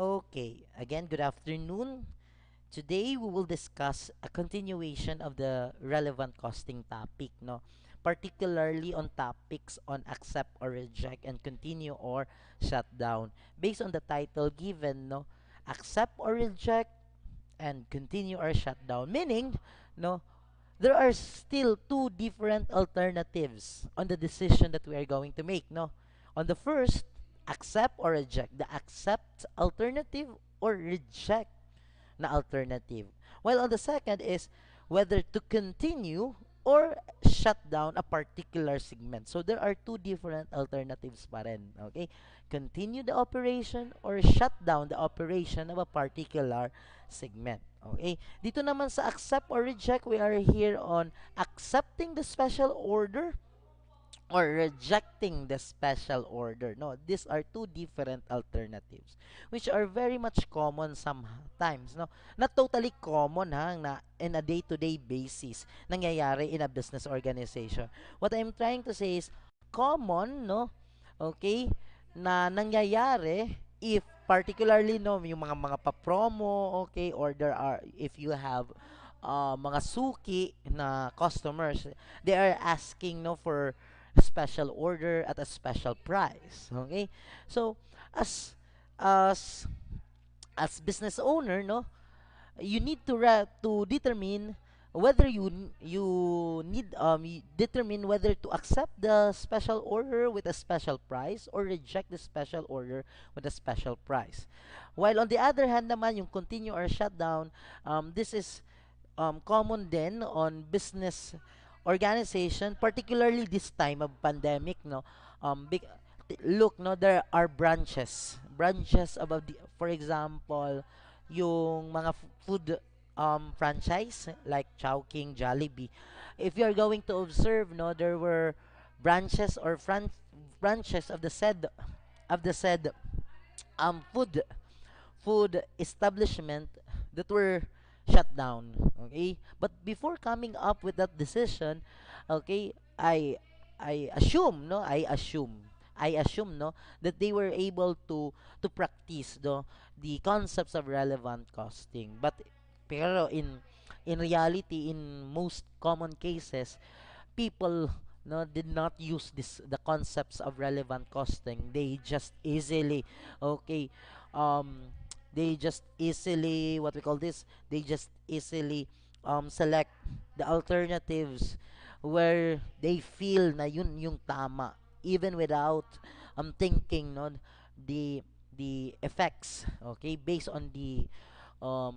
Okay, again, good afternoon. Today we will discuss a continuation of the relevant costing topic, no? Particularly on topics on accept or reject and continue or shut down. Based on the title given, no? Accept or reject and continue or shut down. Meaning, no, there are still two different alternatives on the decision that we are going to make, no? On the first, accept or reject. The accept alternative or reject na alternative. While on the second is whether to continue or shut down a particular segment. So there are two different alternatives pa rin, okay? Continue the operation or shut down the operation of a particular segment. Okay? Dito naman sa accept or reject, we are here on accepting the special order or rejecting the special order. No, these are two different alternatives which are very much common sometimes, no? Not totally common ha na in a day-to-day basis nangyayari in a business organization. What I'm trying to say is common, no? Okay? Na nangyayari if particularly no yung mga pa-promo, okay, or there are if you have mga suki na customers, they are asking no for special order at a special price. Okay? So, as as as business owner, no, you need to determine whether you need determine whether to accept the special order with a special price or reject the special order with a special price. While on the other hand naman yung continue or shutdown, this is common din on business organization, particularly this time of pandemic, no. Big, look, no, there are branches about the, for example, yung mga food franchise like Chowking, Jollibee. If you are going to observe, no, there were branches or branches of the said um food food establishment that were shut down. Okay, but before coming up with that decision, okay, I assume, no, I assume, no, that they were able to practice the concepts of relevant costing. But pero in reality, in most common cases, people no did not use the concepts of relevant costing. They just easily, okay, um they just easily, what we call this, they just easily select the alternatives where they feel na yun yung tama, even without thinking, no, the the effects, okay, based on the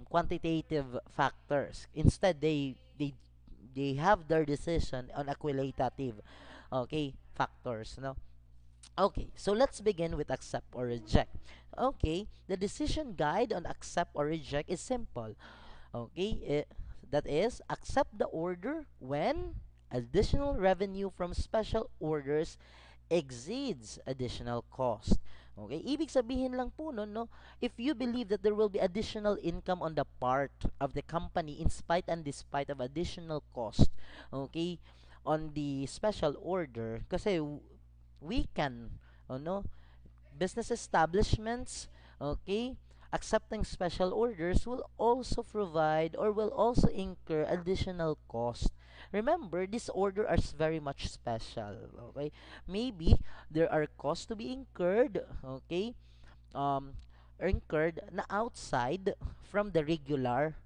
quantitative factors. Instead, they have their decision on a qualitative, okay, factors, no. Okay, so let's begin with accept or reject. Okay, the decision guide on accept or reject is simple. Okay, that is accept the order when additional revenue from special orders exceeds additional cost. Okay, ibig sabihin lang po nun, no, if you believe that there will be additional income on the part of the company in spite and despite of additional cost, okay, on the special order, kasi we can, no, business establishments, okay, accepting special orders will also provide or will also incur additional cost. Remember, this order is very much special, okay? Maybe there are costs to be incurred, okay? Um, incurred na outside from the regular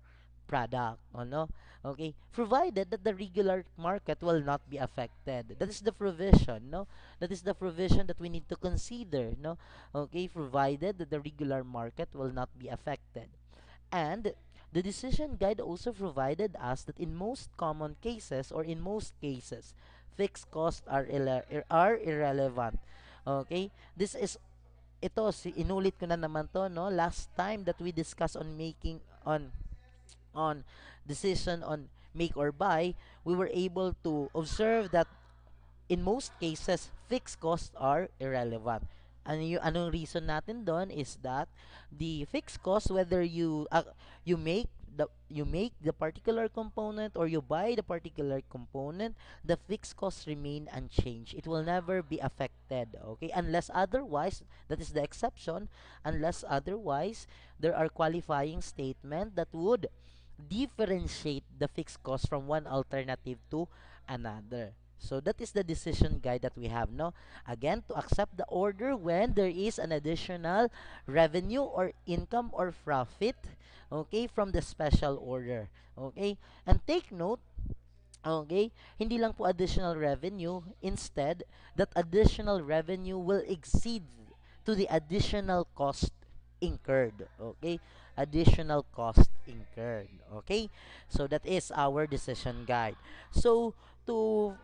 product, no? Okay, provided that the regular market will not be affected. That is the provision, no? That is the provision that we need to consider, no? Okay, provided that the regular market will not be affected. And the decision guide also provided us that in most common cases or in most cases, fixed costs are irrelevant. Okay? This is ito si inulit ko na naman to, no, last time that we discussed on making on decision on make or buy. We were able to observe that in most cases, fixed costs are irrelevant. Anong reason natin doon is that the fixed cost, whether you make you make the particular component or you buy the particular component, the fixed costs remain unchanged. It will never be affected, okay? Unless otherwise, that is the exception, unless otherwise there are qualifying statement that would differentiate the fixed cost from one alternative to another. So that is the decision guide that we have, no? Again, to accept the order when there is an additional revenue or income or profit, okay, from the special order. Okay? And take note, okay, hindi lang po additional revenue, instead, that additional revenue will exceed to the additional cost incurred. Okay? Additional cost incurred. Okay? So that is our decision guide. So to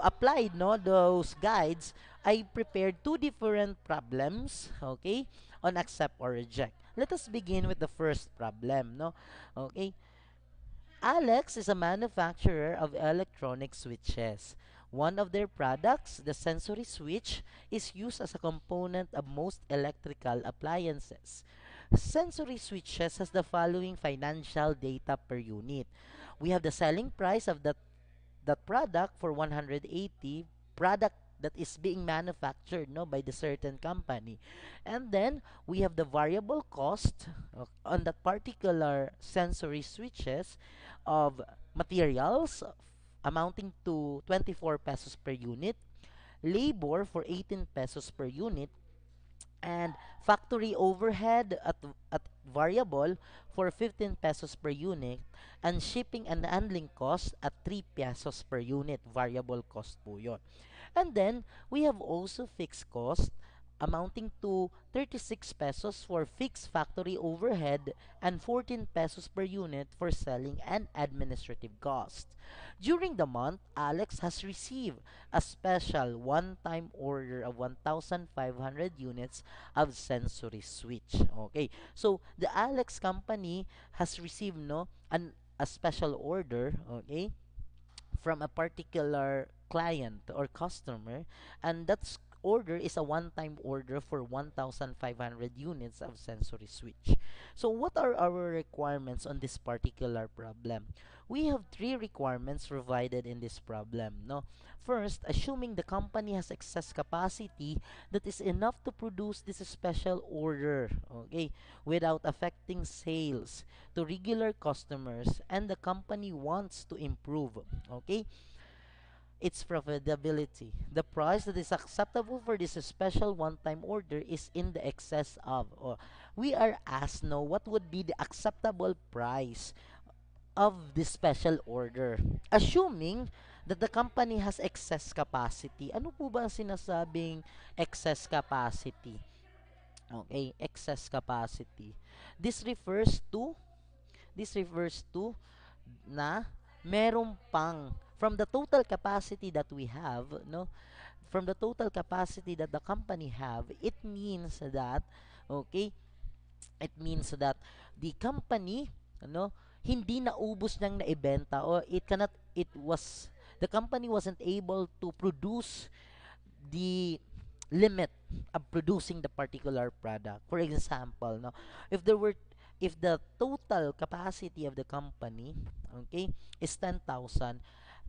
apply, no, those guides, I prepared two different problems, okay, on accept or reject. Let us begin with the first problem, no? Okay, Alex is a manufacturer of electronic switches. One of their products, the sensory switch, is used as a component of most electrical appliances. Sensory switches has the following financial data per unit. We have the selling price of that product for 180, product that is being manufactured, no, by the certain company, and then we have the variable cost on that particular sensory switches of materials amounting to 24 pesos per unit, labor for 18 pesos per unit, and factory overhead at variable for 15 pesos per unit, and shipping and handling cost at 3 pesos per unit, variable cost po yun. And then we have also fixed cost amounting to 36 pesos for fixed factory overhead and 14 pesos per unit for selling and administrative cost. During the month, Alex has received a special one-time order of 1,500 units of sensory switch. Okay. So the Alex company has received, no, a special order, okay, from a particular client or customer, and that order is a one-time order for 1,500 units of sensory switch. So what are our requirements on this particular problem? We have three requirements provided in this problem, no? First, assuming the company has excess capacity that is enough to produce this special order, okay, without affecting sales to regular customers, and the company wants to improve, okay, its profitability. The price that is acceptable for this special one-time order is in the excess of, or we are asked now what would be the acceptable price of this special order, assuming that the company has excess capacity. Ano po ba ang sinasabing excess capacity? Okay, excess capacity. This refers to this refers to na meron pang from the total capacity that we have, no, from the total capacity that the company have, it means that, okay, it means that the company, ano, hindi naubos niyang naibenta, or it was the company wasn't able to produce the limit of producing the particular product. For example, no, if there were if the total capacity of the company, okay, is 10,000,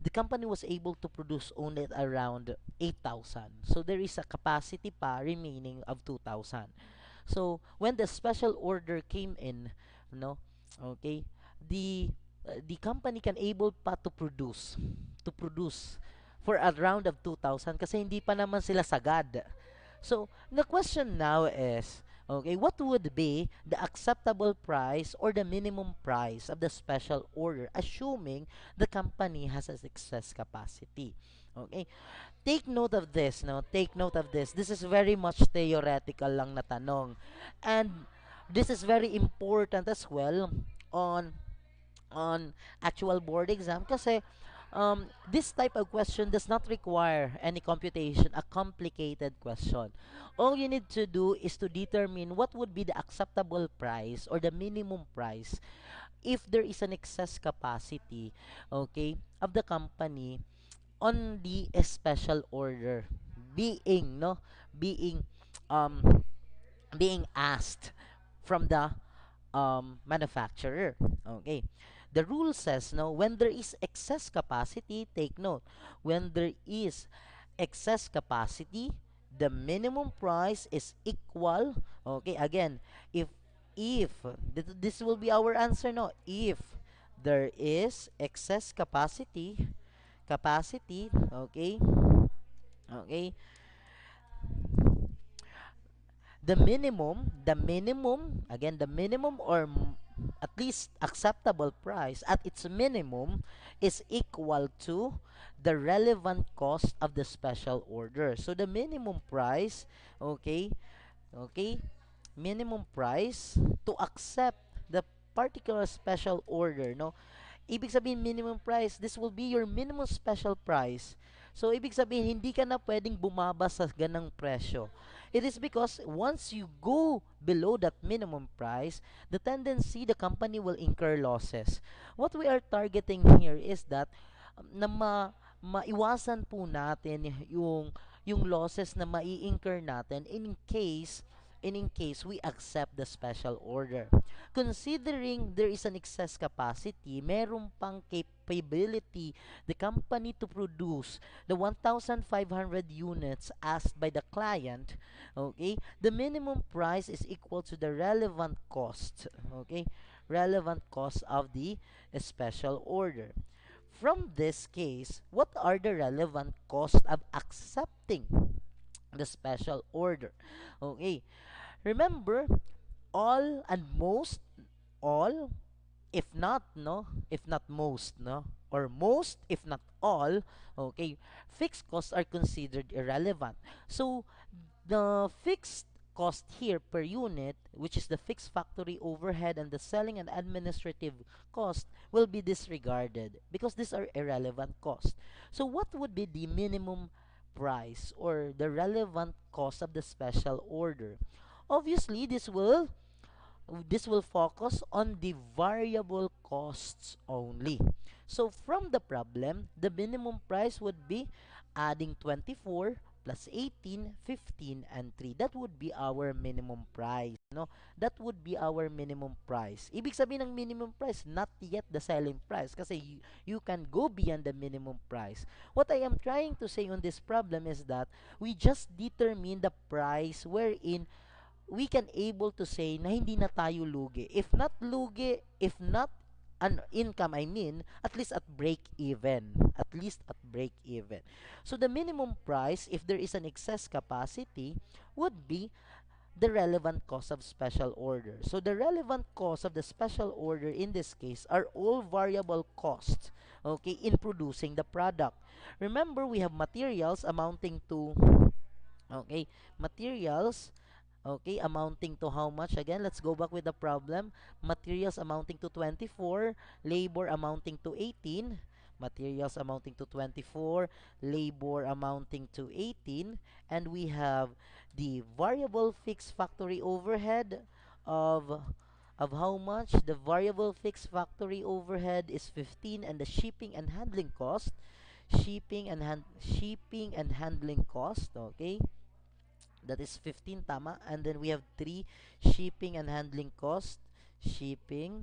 the company was able to produce only at around 8,000. So there is a capacity pa remaining of 2,000. So when the special order came in, no, okay, the company can able pa to produce for a round of 2,000 kasi hindi pa naman sila sagad. So the question now is, okay, what would be the acceptable price or the minimum price of the special order, assuming the company has a excess capacity? Okay, take note of this, no? Take note of this. This is very much theoretical lang na tanong. And this is very important as well on actual board exam kasi this type of question does not require any computation, a complicated question. All you need to do is to determine what would be the acceptable price or the minimum price if there is an excess capacity, okay, of the company on the special order being, being um being asked from the manufacturer. Okay. The rule says no, when there is excess capacity, take note, when there is excess capacity, the minimum price is equal. Okay, again, if this will be our answer, no, if there is excess capacity, okay, okay, again, the minimum or at least acceptable price at its minimum is equal to the relevant cost of the special order. So the minimum price, okay, okay, minimum price to accept the particular special order, no, ibig sabihin minimum price, this will be your minimum special price. So, ibig sabihin, hindi ka na pwedeng bumaba sa ganang presyo. It is because once you go below that minimum price, the tendency the company will incur losses. What we are targeting here is that na maiwasan po natin yung losses na mai-incur natin in case we accept the special order. Considering there is an excess capacity, meron pang capability the company to produce the 1,500 units asked by the client, okay, the minimum price is equal to the relevant cost, okay, relevant cost of the special order. From this case, what are the relevant costs of accepting the special order? Okay, remember, all and most, all, if not, no, if not most, no, or most if not all, okay, fixed costs are considered irrelevant. So the fixed cost here per unit, which is the fixed factory overhead and the selling and administrative cost, will be disregarded because these are irrelevant costs. So what would be the minimum price or the relevant cost of the special order? Obviously, this will focus on the variable costs only. So from the problem, the minimum price would be adding 24 plus 18, 15, and 3. That would be our minimum price. No? That would be our minimum price. Ibig sabihin ng minimum price, not yet the selling price. Kasi you can go beyond the minimum price. What I am trying to say on this problem is that we just determine the price wherein we can able to say na hindi na tayo lugi. If not lugi, if not an income, I mean, at least at break even. At least at break even. So the minimum price, if there is an excess capacity, would be the relevant cost of special order. So the relevant cost of the special order in this case are all variable costs, okay, in producing the product. Remember, we have materials amounting to, okay, materials, okay, amounting to how much? Again, let's go back with the problem. Materials amounting to 24, labor amounting to 18, materials amounting to 24, labor amounting to 18, and we have the variable fixed factory overhead of how much? The variable fixed factory overhead is 15, and the shipping and handling cost, shipping and handling cost, okay, that is 15, tama, and then we have 3, shipping and handling cost, shipping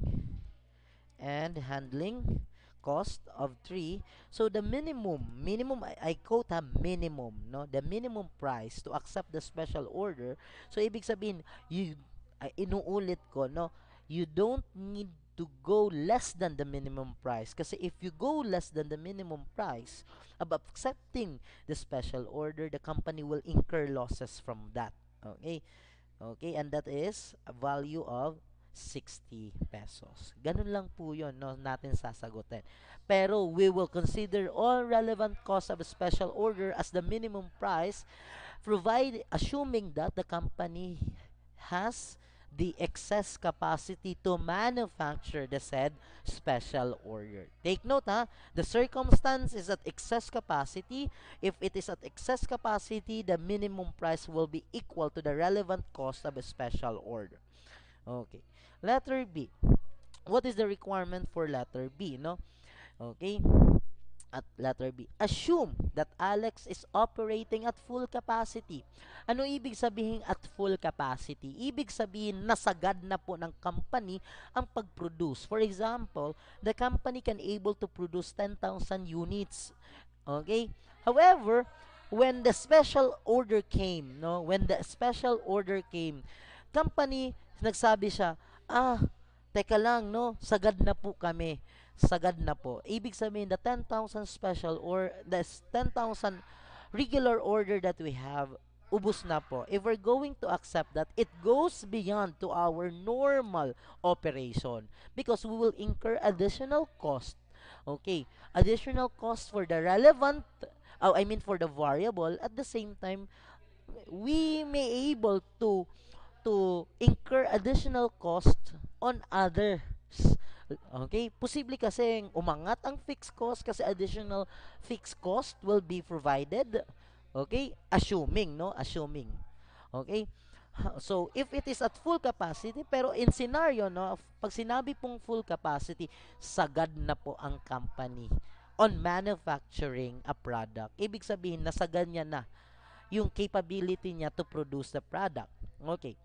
and handling cost of 3. So the minimum, I quote ha, minimum, no, the minimum price to accept the special order. So ibig sabihin, inuulit ko, no, you don't need to go less than the minimum price, kasi if you go less than the minimum price of accepting the special order, the company will incur losses from that. Okay, okay, and that is a value of 60 pesos. Ganun lang po yun, no, natin sasagutin. Pero we will consider all relevant costs of a special order as the minimum price, assuming that the company has the excess capacity to manufacture the said special order. Take note, ha, the circumstance is at excess capacity. If it is at excess capacity, the minimum price will be equal to the relevant cost of a special order. Okay. Letter B. What is the requirement for letter B, no? Okay. At letter B, assume that Alex is operating at full capacity. Ano ibig sabihin at full capacity? Ibig sabihin nasagad na po ng company ang pag-produce. For example, the company can able to produce 10,000 units. Okay? However, when the special order came, no, when the special order came, company nagsabi siya, teka lang, no, sagad na po kami. Sagad na po. Ibig sabihin, the 10,000 special or the 10,000 regular order that we have, ubus na po. If we're going to accept that, it goes beyond to our normal operation because we will incur additional cost. Okay, additional cost for the relevant, I mean for the variable. At the same time, we may able to incur additional cost on others. Okay? Posible kasi umangat ang fixed cost kasi additional fixed cost will be provided. Okay? Assuming, no? Assuming. Okay? So, if it is at full capacity, pero in scenario, no, pag sinabi pong full capacity, sagad na po ang company on manufacturing a product. Ibig sabihin, nasagad niya na yung capability niya to produce the product. Okay.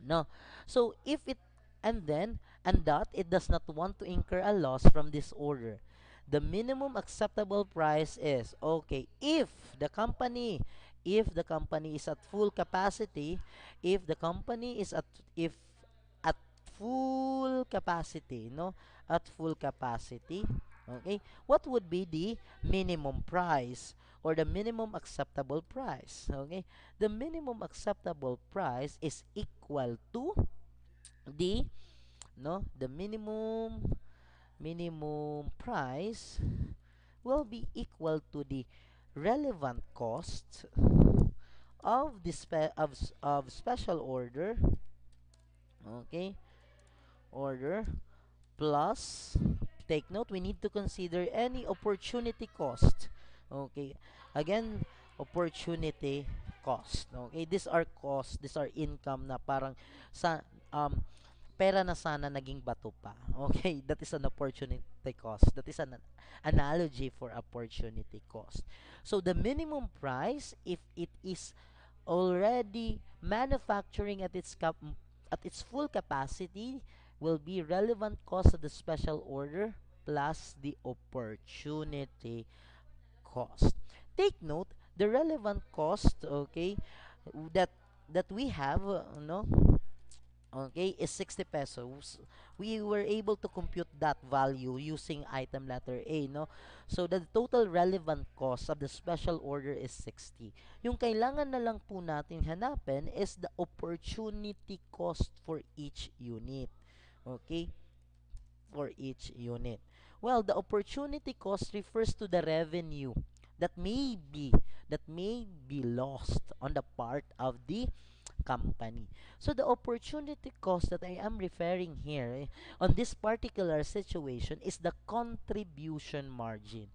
No. So if it and that it does not want to incur a loss from this order. The minimum acceptable price is okay if the company is at full capacity, if the company is if at full capacity, no? At full capacity, okay? What would be the minimum price or the minimum acceptable price, okay? The minimum acceptable price is equal to the the minimum price will be equal to the relevant cost of the of special order, okay? Order plus, take note, we need to consider any opportunity cost. Okay, again, opportunity cost. Okay, these are costs, these are income na parang sa pera na sana naging bato pa. Okay, that is an opportunity cost. That is an analogy for opportunity cost. So the minimum price, if it is already manufacturing at at its full capacity, will be relevant cost of the special order plus the opportunity cost. Take note, the relevant cost, okay, that we have, no, okay, is 60 pesos. We were able to compute that value using item letter A, no? So, the total relevant cost of the special order is 60. Yung kailangan na lang po natin hanapin is the opportunity cost for each unit. Okay? For each unit. Well, the opportunity cost refers to the revenue that may be lost on the part of the company. So the opportunity cost that I am referring here on this particular situation is the contribution margin.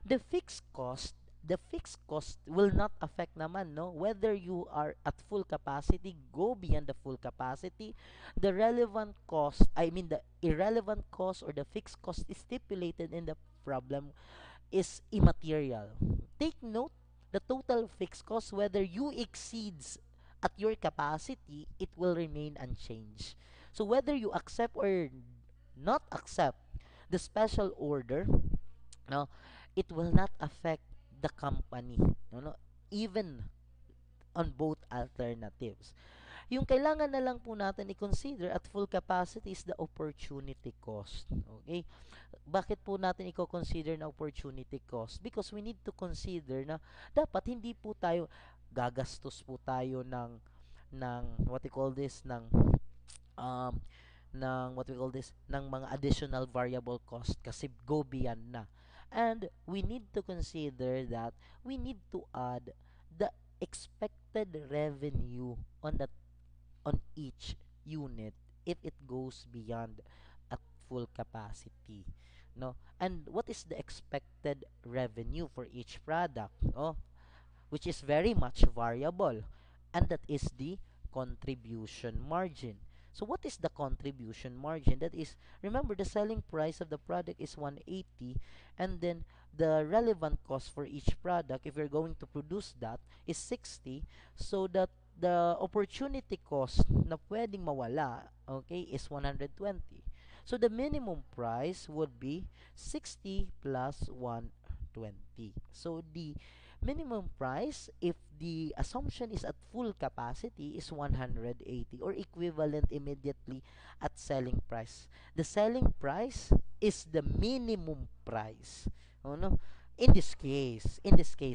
The fixed cost will not affect naman, no, whether you are at full capacity, go beyond the full capacity. The relevant cost, I mean the irrelevant cost or the fixed cost is stipulated in the problem is immaterial. Take note, the total fixed cost, whether you exceeds at your capacity, it will remain unchanged. So whether you accept or not accept the special order, no, it will not affect the company, no, even on both alternatives. Yung kailangan na lang po natin i-consider at full capacity is the opportunity cost. Okay? Bakit po natin i-consider na opportunity cost? Because we need to consider na dapat hindi po tayo gagastos po tayo ng what we call this um what we call this ng mga additional variable cost kasi go beyond na. And we need to consider that we need to add the expected revenue on each unit if it goes beyond at full capacity, no. And what is the expected revenue for each product, oh, which is very much variable, and that is the contribution margin. So what is the contribution margin? That is, remember, the selling price of the product is 180, and then the relevant cost for each product, if you're going to produce that, is 60, so that the opportunity cost na pwedeng mawala, okay, is 120. So the minimum price would be 60 plus 120. So the minimum price, if the assumption is at full capacity, is 180 or equivalent immediately at selling price. The selling price is the minimum price. Oh, no? In this case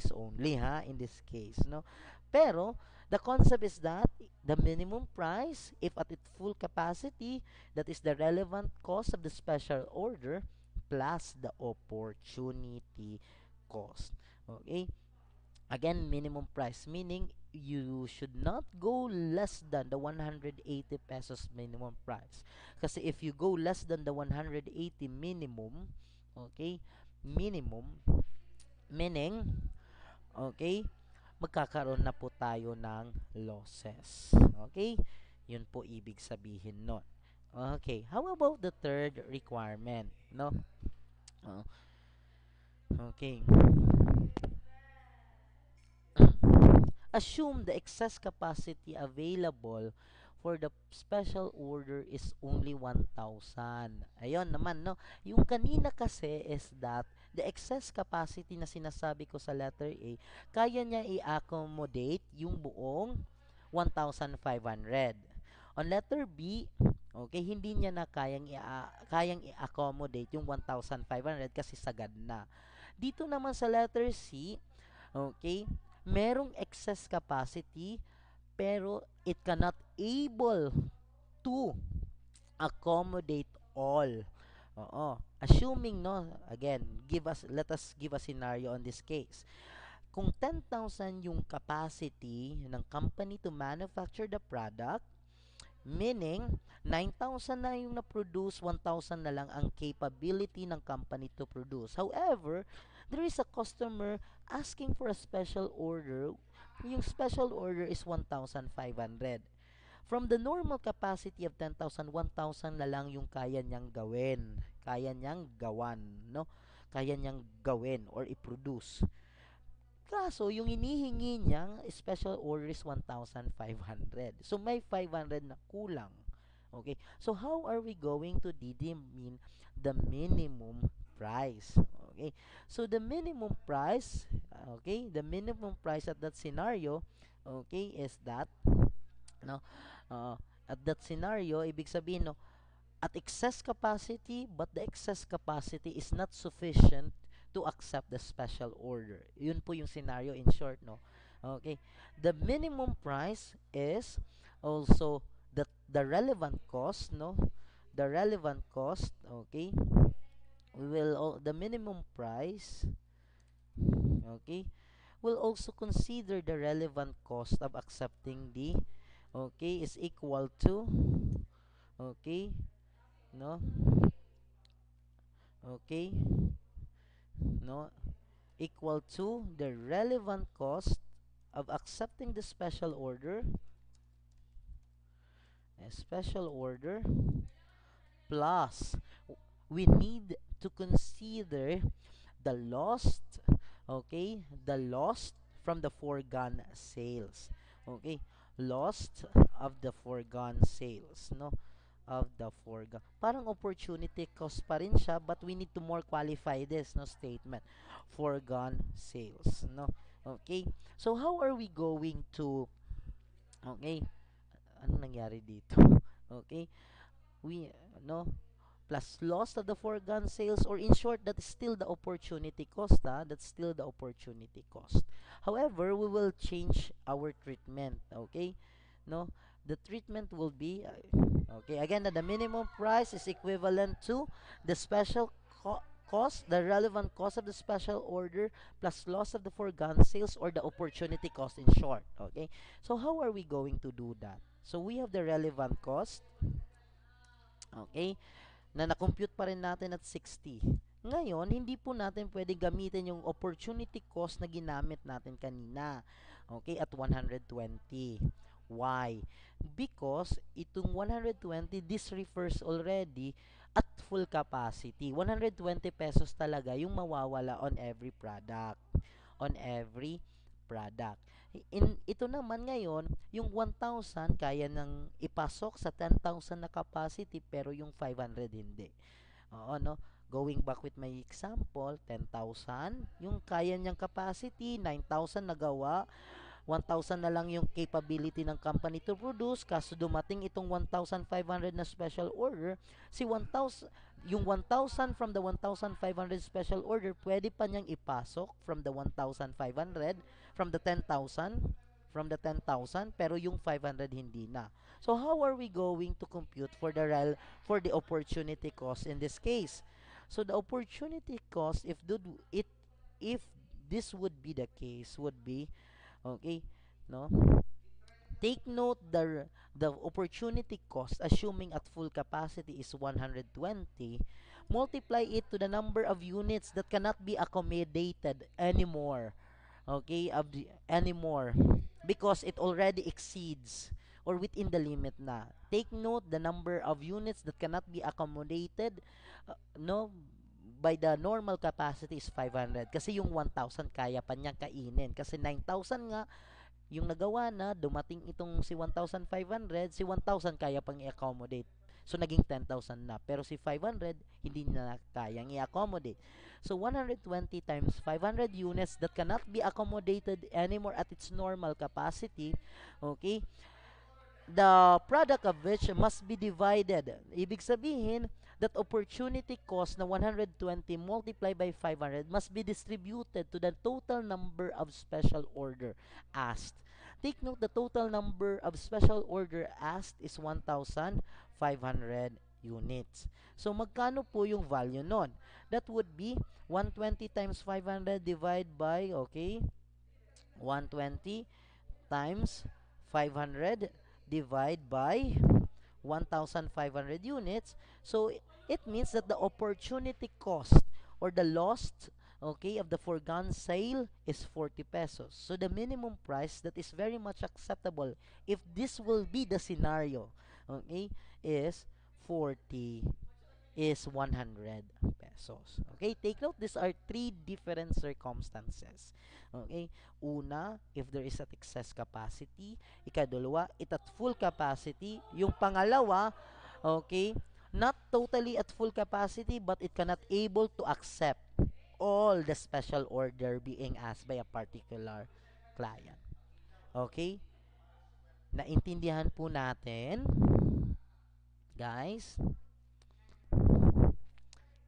only, ha? In this case, no? Pero, the concept is that the minimum price, if at its full capacity, that is the relevant cost of the special order plus the opportunity cost. Okay? Again, minimum price, meaning you should not go less than the 180 pesos minimum price. Kasi if you go less than the 180 minimum, okay, minimum, meaning, okay, magkakaroon na po tayo ng losses. Okay? Yun po ibig sabihin nun. Okay, how about the third requirement, no? Uh, okay. Assume the excess capacity available for the special order is only 1,000. Ayun naman, no? Yung kanina kasi is that the excess capacity na sinasabi ko sa letter A, kaya niya i-accommodate yung buong 1,500. On letter B, okay, hindi niya na kayang i-accommodate yung 1,500 kasi sagad na. Dito naman sa letter C, okay, merong excess capacity pero it cannot able to accommodate all. Oo. Assuming, no, again, let us give a scenario on this case. Kung 10,000 yung capacity ng company to manufacture the product, meaning 9,000 na yung na-produce, 1,000 na lang ang capability ng company to produce. However, there is a customer asking for a special order. Yung special order is 1,500. From the normal capacity of 10,000, 1,000 na lang yung kaya niyang gawin. Kaya niyang gawan, no? Kaya niyang gawin or i-produce. Kaso, yung inihingi niyang special order is 1,500. So, may 500 na kulang. Okay? So, how are we going to determine the minimum price? Okay? So, the minimum price, okay, the minimum price at that scenario, okay, is that, no, uh, at that scenario, ibig sabihin, no, at excess capacity, but the excess capacity is not sufficient to accept the special order. Yun po yung scenario in short, no? Okay. The minimum price is also the relevant cost, no? The relevant cost, okay? The minimum price, okay, will also consider the relevant cost of accepting the, okay, is equal to, okay, no? Okay, no, equal to the relevant cost of accepting the special order plus we need to consider the lost, okay, the lost from the foregone sales, okay, lost of the foregone sales, no, of the foregone. Parang opportunity cost pa rin siya, but we need to more qualify this, no, statement. Foregone sales, no? Okay? So, how are we going to, okay, ano nangyari dito? Okay? We, no, plus loss of the foregone sales, or in short, that is still the opportunity cost, that's still the opportunity cost. However, we will change our treatment, okay, no, the treatment will be, okay, again, the minimum price is equivalent to the special cost, the relevant cost of the special order plus loss of the foregone sales, or the opportunity cost in short. Okay, so how are we going to do that? So we have the relevant cost, okay, na na-compute pa rin natin at 60. Ngayon, hindi po natin pwede gamitin yung opportunity cost na ginamit natin kanina. Okay, at 120. Why? Because itong 120, this refers already at full capacity. 120 pesos talaga yung mawawala on every product. On every product. Ito naman ngayon, yung 1,000 kaya nang ipasok sa 10,000 na capacity pero yung 500 hindi. Oo, no? Going back with my example, 10,000, yung kaya niyang capacity, 9,000 nagawa, 1,000 na lang yung capability ng company to produce, kaso dumating itong 1,500 na special order, si 1,000, yung 1,000 from the 1,500 special order, pwede pa niyang ipasok from the 1,500, from the 10,000, pero yung 500 hindi na. So how are we going to compute for for the opportunity cost in this case? So the opportunity cost, if this would be the case, would be okay, no? Take note the opportunity cost assuming at full capacity is 120. Multiply it to the number of units that cannot be accommodated anymore. Okay, anymore because it already exceeds or within the limit na. Take note the number of units that cannot be accommodated no by the normal capacity is 500 kasi yung 1,000 kaya pa niyang kainin kasi 9,000 nga yung nagawa na, dumating itong si 1,500, si 1,000 kaya pang i-accommodate. So, naging 10,000 na. Pero si 500, hindi na kayang i-accommodate. So, 120 times 500 units that cannot be accommodated anymore at its normal capacity, okay, the product of which must be divided. Ibig sabihin, that opportunity cost na 120 multiplied by 500 must be distributed to the total number of special order asked. Take note, the total number of special order asked is 1,500 units. So, magkano po yung value nun? That would be 120 times 500 divided by, okay, 120 times 500 divide by 1,500 units. So it means that the opportunity cost or the lost, okay, of the foregone sale is 40 pesos. So the minimum price that is very much acceptable if this will be the scenario, okay, is 40 is 100 pesos. Okay, take note, these are three different circumstances. Okay, una, if there is at excess capacity. Ikadalawa, it at full capacity. Yung pangalawa, okay, not totally at full capacity but it cannot able to accept all the special order being asked by a particular client. Okay, naintindihan po natin, guys?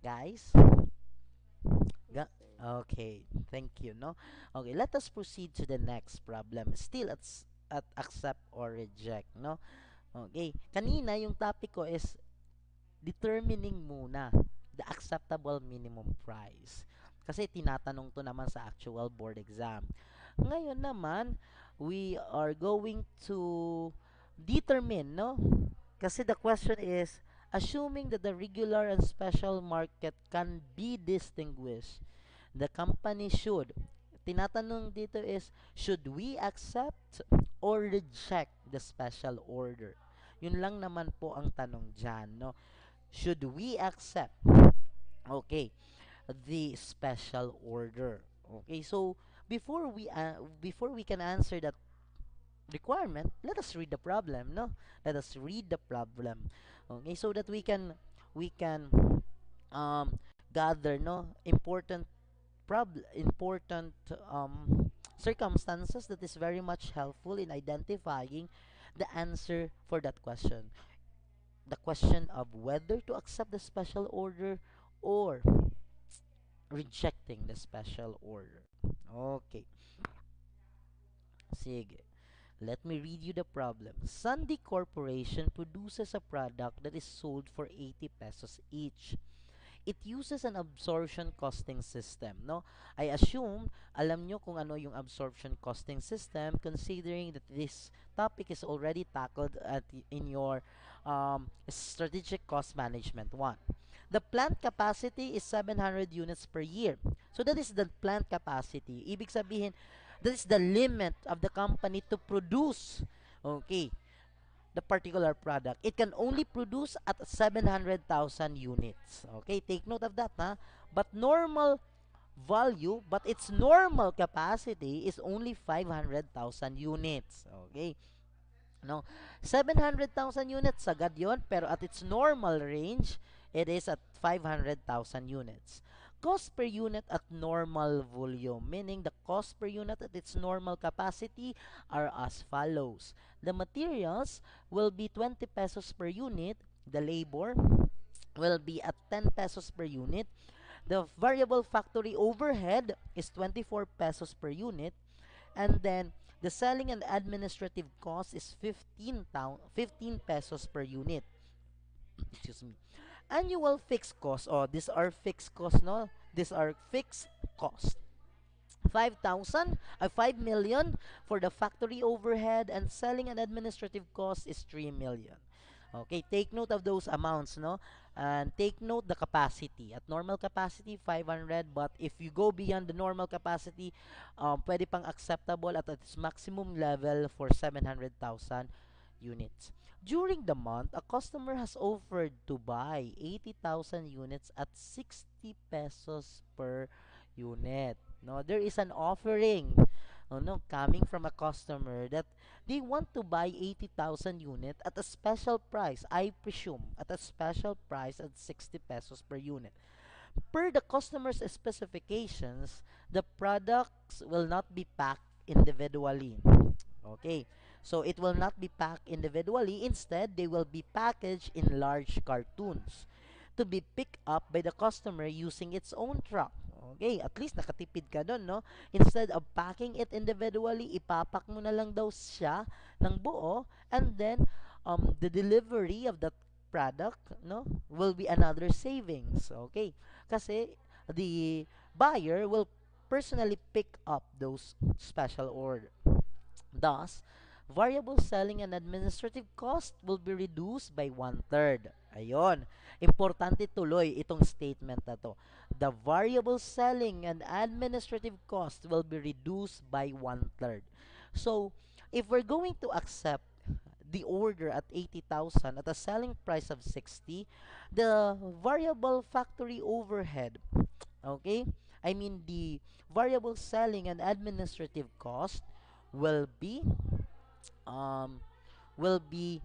Guys? Ga- okay, thank you, no? Okay, let us proceed to the next problem. Still at accept or reject, no? Okay, kanina yung topic ko is determining muna the acceptable minimum price. Kasi tinatanong to naman sa actual board exam. Ngayon naman, we are going to determine, no? Kasi the question is, assuming that the regular and special market can be distinguished, the company should, tinatanong dito is, should we accept or reject the special order? Yun lang naman po ang tanong dyan, no? Should we accept, okay, the special order? Okay, so before we can answer that requirement, let us read the problem, no? Let us read the problem. Okay, so that we can um gather, no, important circumstances that is very much helpful in identifying the answer for that question. The question of whether to accept the special order or rejecting the special order. Okay, sige. Let me read you the problem. Sunday Corporation produces a product that is sold for 80 pesos each. It uses an absorption costing system, no? I assume alam nyo kung ano yung absorption costing system considering that this topic is already tackled in your strategic cost management 1. The plant capacity is 700 units per year. So that is the plant capacity. Ibig sabihin, that is the limit of the company to produce. Okay. the particular product, it can only produce at 700,000 units. Okay, take note of that, ha? But its normal capacity is only 500,000 units. Okay, no, 700,000 units sagad yon, pero at its normal range, it is at 500,000 units. Cost per unit at normal volume, meaning the cost per unit at its normal capacity are as follows. The materials will be 20 pesos per unit. The labor will be at 10 pesos per unit. The variable factory overhead is 24 pesos per unit. And then the selling and administrative cost is 15 pesos per unit. Excuse me. Annual fixed cost. Oh, these are fixed costs, no? These are fixed costs. 5 million for the factory overhead, and selling and administrative cost is 3 million. Okay, take note of those amounts, no? And take note the capacity. At normal capacity, 500, but if you go beyond the normal capacity, pwede pang acceptable at its maximum level for 700,000 units. During the month, a customer has offered to buy 80,000 units at 60 pesos per unit. No, there is an offering, no, coming from a customer that they want to buy 80,000 unit at a special price. I presume at a special price at 60 pesos per unit. Per the customer's specifications, the products will not be packed individually. Okay, so it will not be packed individually. Instead, they will be packaged in large cartons to be picked up by the customer using its own truck. Okay, at least nakatipid ka doon, no? Instead of packing it individually, ipapak mo na lang daw siya ng buo, and then the delivery of that product, no, will be another savings. Okay, kasi the buyer will personally pick up those special order. Thus, variable selling and administrative cost will be reduced by one-third. Ayon. Importante tuloy itong statement na to. The variable selling and administrative cost will be reduced by one-third. So, if we're going to accept the order at 80,000 at a selling price of 60, the variable factory overhead, okay? I mean the variable selling and administrative cost will be um will be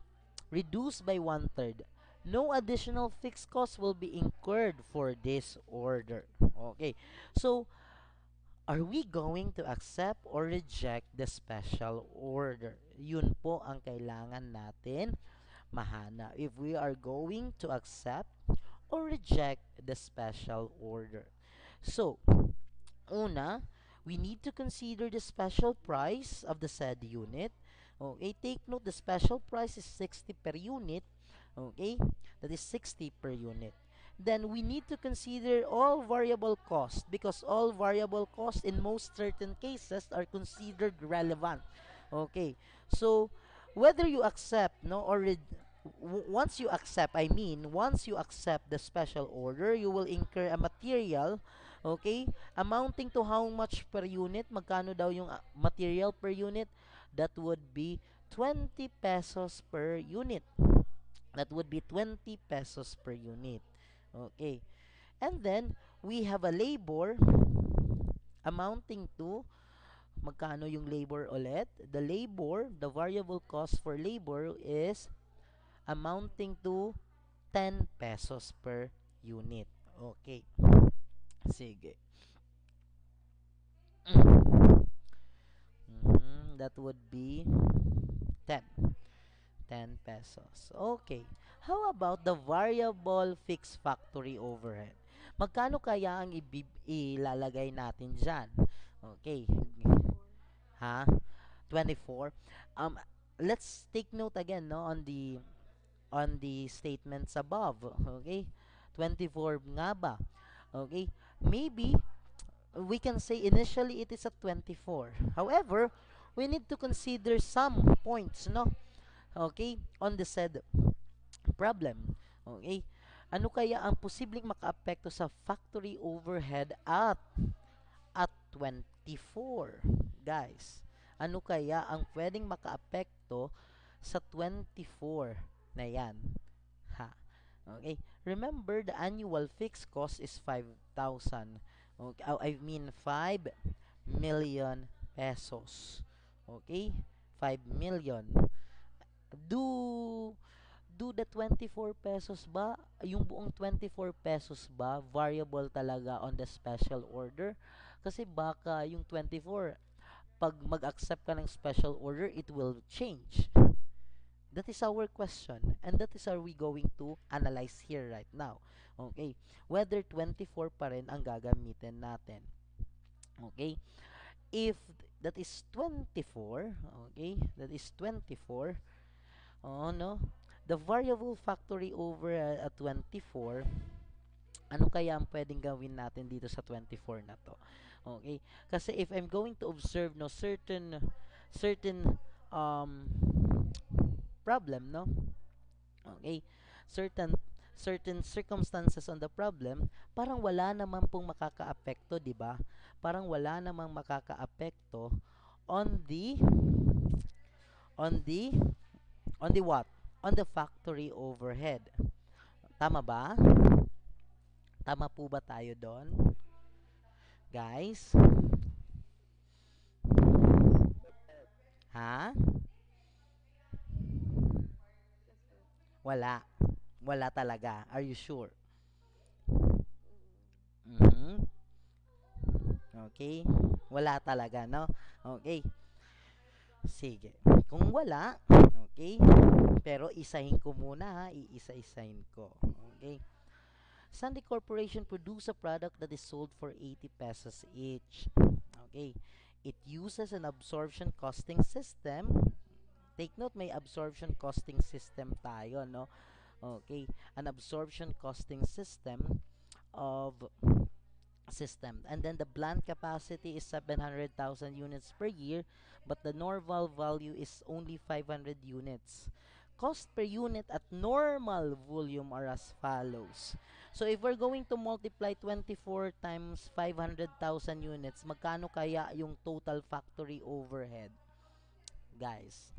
reduced by one-third. No additional fixed cost will be incurred for this order. Okay. So, are we going to accept or reject the special order? Yun po ang kailangan natin mahana. If we are going to accept or reject the special order. So, una, we need to consider the special price of the said unit. Okay, take note the special price is 60 per unit. Okay, that is 60 per unit. Then we need to consider all variable costs because all variable costs in most certain cases are considered relevant. Okay, so whether you accept, no, or once you accept, once you accept the special order, you will incur a material, okay, amounting to how much per unit, magkano daw yung material per unit, that would be 20 pesos per unit. That would be 20 pesos per unit. Okay. And then, we have a labor amounting to, magkano yung labor ulit? The variable cost for labor is amounting to 10 pesos per unit. Okay. Sige. That would be 10. 10 pesos. Okay. How about the variable fixed factory overhead? Magkano kaya ang ilalagay natin dyan? Okay. Ha? 24. Um, let's take note again, no, on the statements above. Okay? 24 nga ba? Okay? Maybe we can say initially it is at 24. However, we need to consider some points, no? Okay? On the said problem. Okay? Ano kaya ang posibleng makaapekto sa factory overhead at 24? Guys, ano kaya ang pwedeng makaapekto sa 24 na yan. Ha. Okay. Remember, the annual fixed cost is 5,000. Okay. Oh, I mean 5 million pesos. Okay? 5 million. Do do the 24 pesos ba, yung buong 24 pesos ba, variable talaga on the special order? Kasi baka yung 24, pag mag-accept ka ng special order, it will change. That is our question. And that is are we going to analyze here right now. Okay. Whether 24 pa rin ang gagamitin natin. Okay. If that is 24, okay, that is 24, oh no, the variable factory over 24, ano kaya ang pwedeng gawin natin dito sa 24 na to? Okay? Kasi if I'm going to observe no certain um problem, no? Okay? Certain certain circumstances on the problem, parang wala naman pong makakaapekto, 'di ba? Parang wala namang makakaapekto on the on the on the what? On the factory overhead. Tama ba? Tama po ba tayo doon? Guys? Ha? Wala. Wala talaga. Are you sure? Mhm. Okay. Wala talaga, no? Okay. Sige. Kung wala, okay. Pero isahin ko muna ha. Iisa-isahin ko. Okay. Sunday Corporation produce a product that is sold for 80 pesos each. Okay. It uses an absorption costing system. Take note, may absorption costing system tayo, no? Okay. An absorption costing of system. And then the plant capacity is 700,000 units per year, but the normal value is only 500 units. Cost per unit at normal volume are as follows. So if we're going to multiply 24 times 500,000 units, magkano kaya yung total factory overhead? Guys,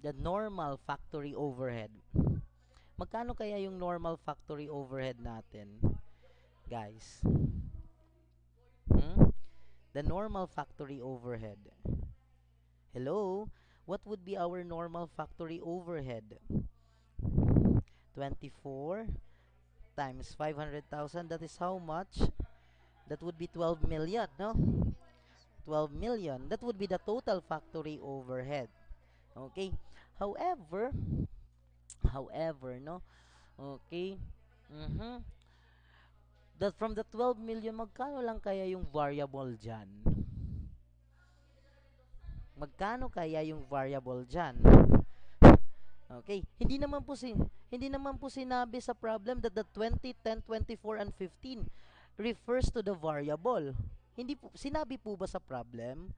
the normal factory overhead. Magkano kaya yung normal factory overhead natin? Guys, hmm? The normal factory overhead. Hello? What would be our normal factory overhead? 24 times 500,000, that is how much? That would be 12 million, no? 12 million. That would be the total factory overhead. Okay? However, no? Okay? Mhm. That from the 12 million, magkano lang kaya yung variable dyan? Magkano kaya yung variable dyan? Okay, hindi naman po sinabi sa problem that the 20, 10, 24 and 15 refers to the variable. Hindi po sinabi po ba sa problem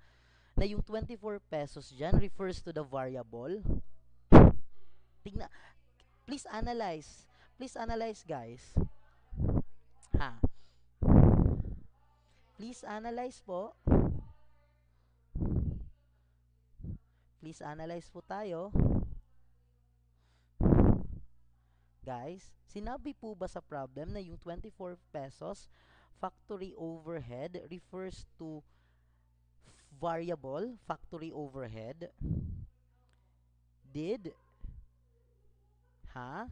na yung 24 pesos diyan refers to the variable? Tingnan, please analyze. Please analyze, guys. Ha. Please analyze po. Please analyze po tayo. Guys, sinabi po ba sa problem na yung 24 pesos factory overhead refers to variable factory overhead? Did? Ha?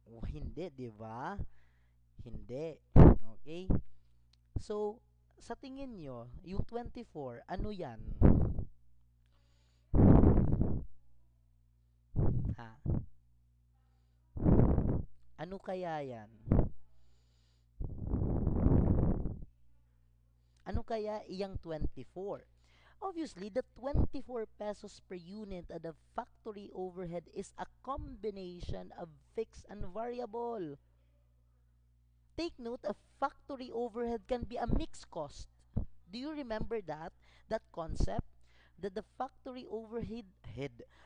Oh, hindi, di ba? Hindi. Okay? So, sa tingin nyo, yung 24, ano yan? Ha? Ano kaya yan? Ano kaya iyang 24? Obviously, the 24 pesos per unit at the factory overhead is a combination of fixed and variable. Take note, a factory overhead can be a mixed cost. Do you remember that? That concept? That the factory overhead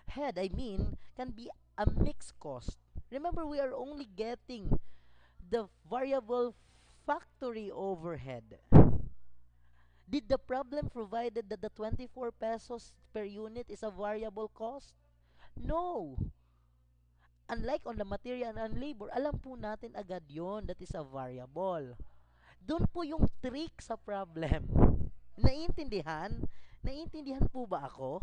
I mean, can be a mixed cost. Remember, we are only getting the variable factory overhead. Did the problem provided that the 24 pesos per unit is a variable cost? No. Unlike on the material and labor, alam po natin agad yon that is a variable. Doon po yung trick sa problem. Naiintindihan? Naiintindihan po ba ako?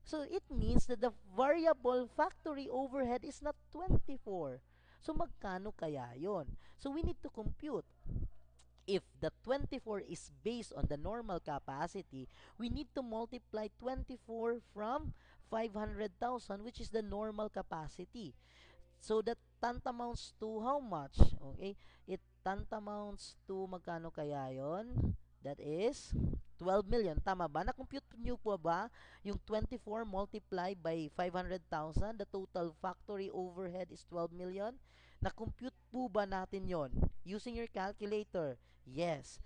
So it means that the variable factory overhead is not 24. So magkano kaya yon? So we need to compute. If the 24 is based on the normal capacity, we need to multiply 24 from 500,000, which is the normal capacity. So that tantamounts to how much? Okay? It tantamounts to magkano kaya yon? That is 12 million. Tama ba? Na-compute nyo po ba yung 24 multiplied by 500,000? The total factory overhead is 12 million. Na-compute po ba natin yon using your calculator? Yes.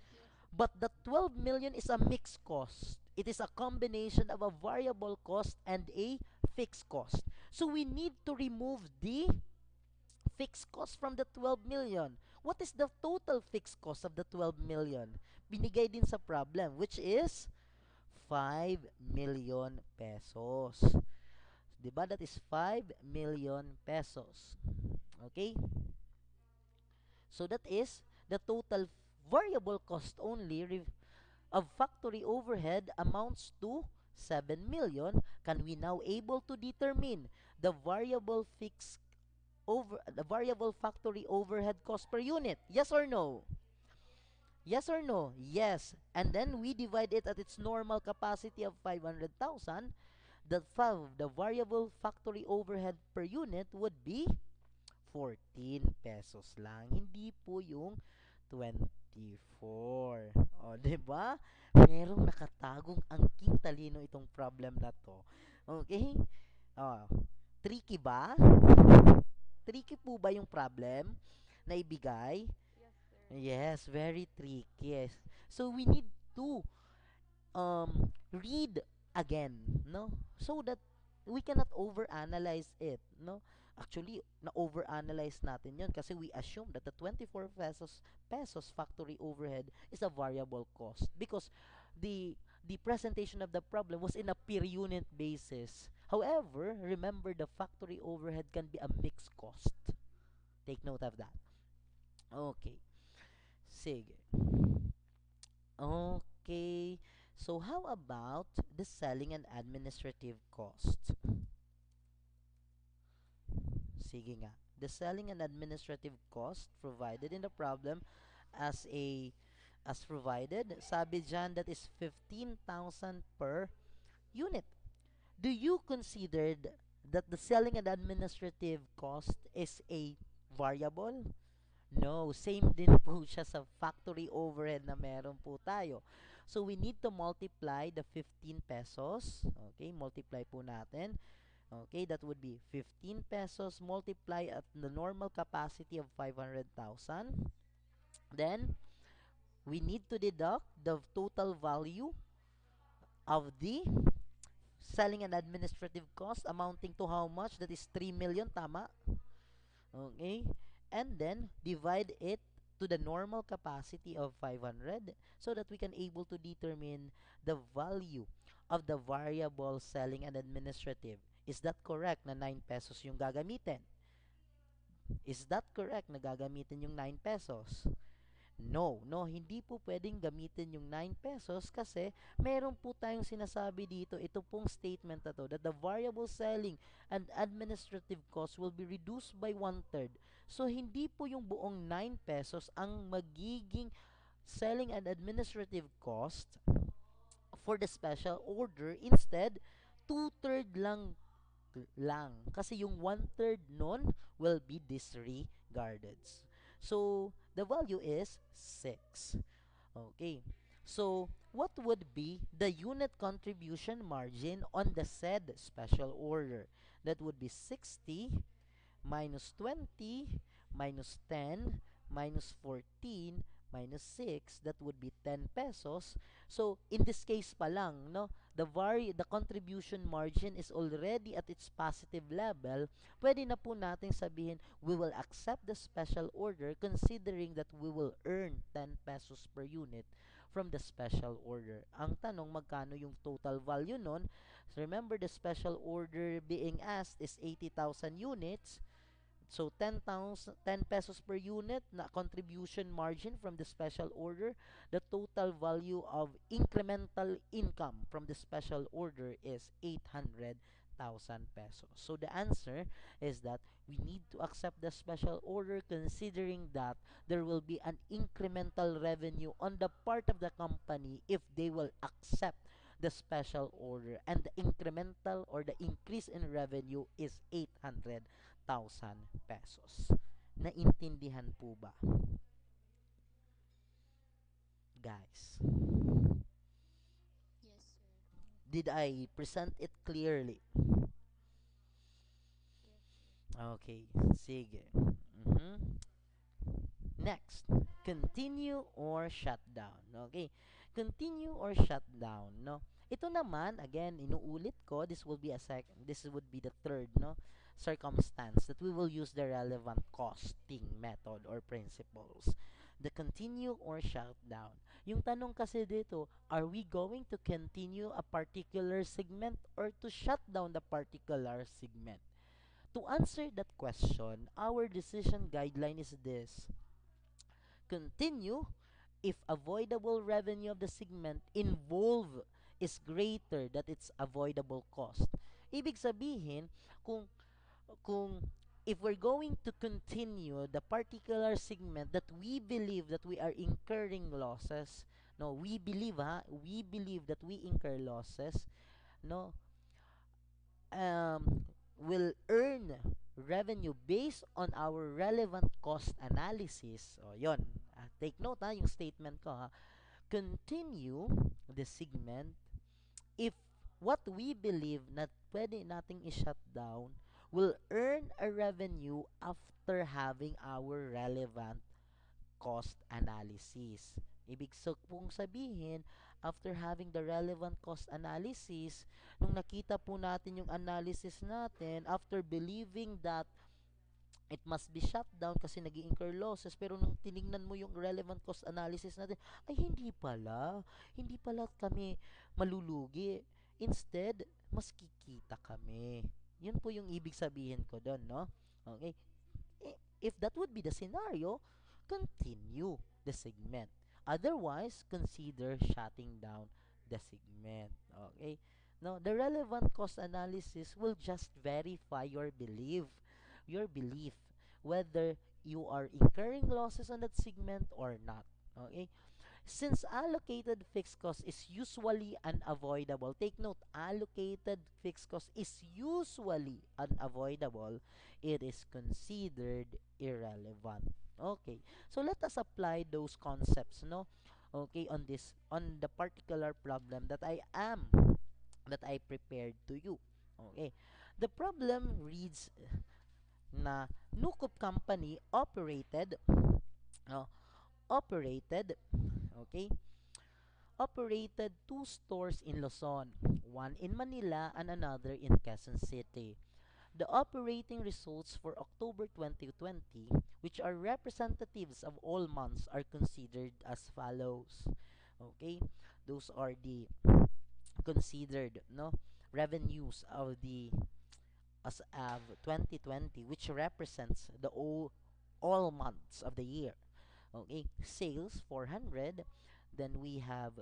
But the 12 million is a mixed cost. It is a combination of a variable cost and a fixed cost. So we need to remove the fixed cost from the 12 million. What is the total fixed cost of the 12 million? Binigay din sa problem, which is 5 million pesos. Diba? That is 5 million pesos. Okay? So that is the total variable cost only of factory overhead amounts to 7 million. Can we now able to determine the variable factory overhead cost per unit? Yes or no? Yes or no? Yes. And then we divide it at its normal capacity of 500,000. The variable factory overhead per unit would be 14 pesos lang. Hindi po yung 24. O, 'di ba? Merong nakatagong angking talino itong problem na to. Okay? Oh, tricky ba? Tricky po ba yung problem na ibigay? Yes, very tricky. Yes. So we need to read again, no? So that we cannot overanalyze it, no? Actually, na-overanalyze natin yon kasi we assume that the 24 pesos factory overhead is a variable cost because the presentation of the problem was in a per unit basis. However, remember the factory overhead can be a mixed cost. Take note of that. Okay. Sige. Okay. So how about the selling and administrative cost? Sige nga. The selling and administrative cost provided in the problem as provided. Sabi dyan that is 15,000 per unit. Do you consider that the selling and administrative cost is a variable? No, same din po siya sa factory overhead na meron po tayo. So, we need to multiply the 15 pesos. Okay, multiply po natin. Okay, that would be 15 pesos multiply at the normal capacity of 500,000. Then, we need to deduct the total value of the selling and administrative cost amounting to how much? That is 3 million, tama? Okay? And then, divide it to the normal capacity of 500 so that we can able to determine the value of the variable selling and administrative. Is that correct na 9 pesos yung gagamitin? Is that correct na gagamitin yung 9 pesos? No, no, hindi po pwedeng gamitin yung 9 pesos kasi meron po tayong sinasabi dito, ito pong statement na to, that the variable selling and administrative cost will be reduced by 1/3. So, hindi po yung buong 9 pesos ang magiging selling and administrative cost for the special order. Instead, 2/3 lang. Kasi yung 1/3 nun will be disregarded. So, the value is 6. Okay. So, what would be the unit contribution margin on the said special order? That would be 60 minus 20 minus 10 minus 14 minus 6, that would be 10 pesos. So, in this case pa lang, no, the contribution margin is already at its positive level. Pwede na po nating sabihin, we will accept the special order considering that we will earn 10 pesos per unit from the special order. Ang tanong, magkano yung total value nun? So remember, the special order being asked is 80,000 units. So 10,000, 10 pesos per unit na contribution margin from the special order. The total value of incremental income from the special order is 800,000 pesos. So the answer is that we need to accept the special order considering that there will be an incremental revenue on the part of the company if they will accept the special order, and the incremental or the increase in revenue is 800,000 pesos. Naintindihan po ba, guys? Yes, sir. Did I present it clearly? Yes, sir. Okay, sige. Mhm. Next, continue or shut down. Okay, continue or shut down, no? Ito naman, again, inuulit ko, this would be the third, no, circumstance that we will use the relevant costing method or principles. The continue or shut down. Yung tanong kasi dito, are we going to continue a particular segment or to shut down the particular segment? To answer that question, our decision guideline is this: continue if avoidable revenue of the segment involved is greater than its avoidable cost. Ibig sabihin, kung kung if we're going to continue the particular segment that we believe that we are incurring losses, no, we believe that we incur losses, no, will earn revenue based on our relevant cost analysis. O, yon. Take note yung statement ko ha. Continue the segment if what we believe na pwede nating i-shut down will earn a revenue after having our relevant cost analysis. Ibig pong sabihin, after having the relevant cost analysis, nung nakita po natin yung analysis natin, after believing that it must be shut down kasi nag incur losses, pero nung tiningnan mo yung relevant cost analysis natin, ay hindi pala kami malulugi. Instead, mas kikita kami. Yun po yung ibig sabihin ko doon, no? Okay? If that would be the scenario, continue the segment. Otherwise, consider shutting down the segment. Okay? No, the relevant cost analysis will just verify your belief whether you are incurring losses on that segment or not. Okay? Since allocated fixed cost is usually unavoidable, take note, allocated fixed cost is usually unavoidable, it is considered irrelevant. Okay, so let us apply those concepts, no? Okay, on the particular problem that I prepared to you. Okay, the problem reads na Nukup company uh, operated, okay, operated two stores in Luzon, one in Manila and another in Quezon City. The operating results for October 2020, which are representatives of all months, are considered as follows. Okay, those are the considered, no, revenues of the as of 2020, which represents the all months of the year. Okay, sales 400, then we have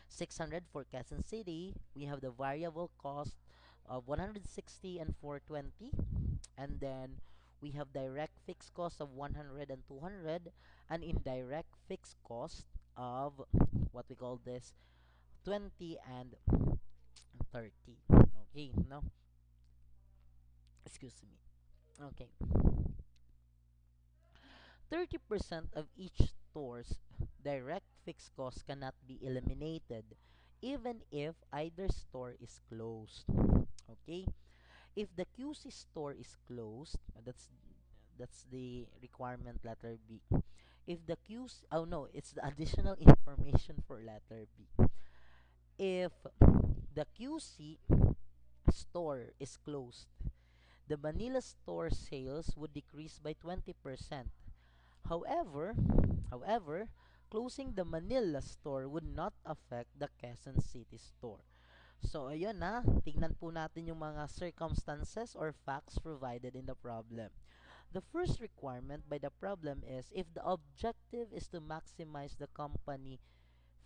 600 for Quezon City. We have the variable cost of 160 and 420. And then we have direct fixed cost of 100 and 200. And indirect fixed cost of what we call this 20 and 30. Okay, no? Excuse me. Okay. 30% of each store's direct fixed cost cannot be eliminated even if either store is closed. Okay? If the QC store is closed, that's the requirement letter B. If the QC, oh no, it's the additional information for letter B. If the QC store is closed, the Manila store sales would decrease by 20%. However, however, closing the Manila store would not affect the Quezon City store. So, ayun na, tignan po natin yung mga circumstances or facts provided in the problem. The first requirement by the problem is if the objective is to maximize the company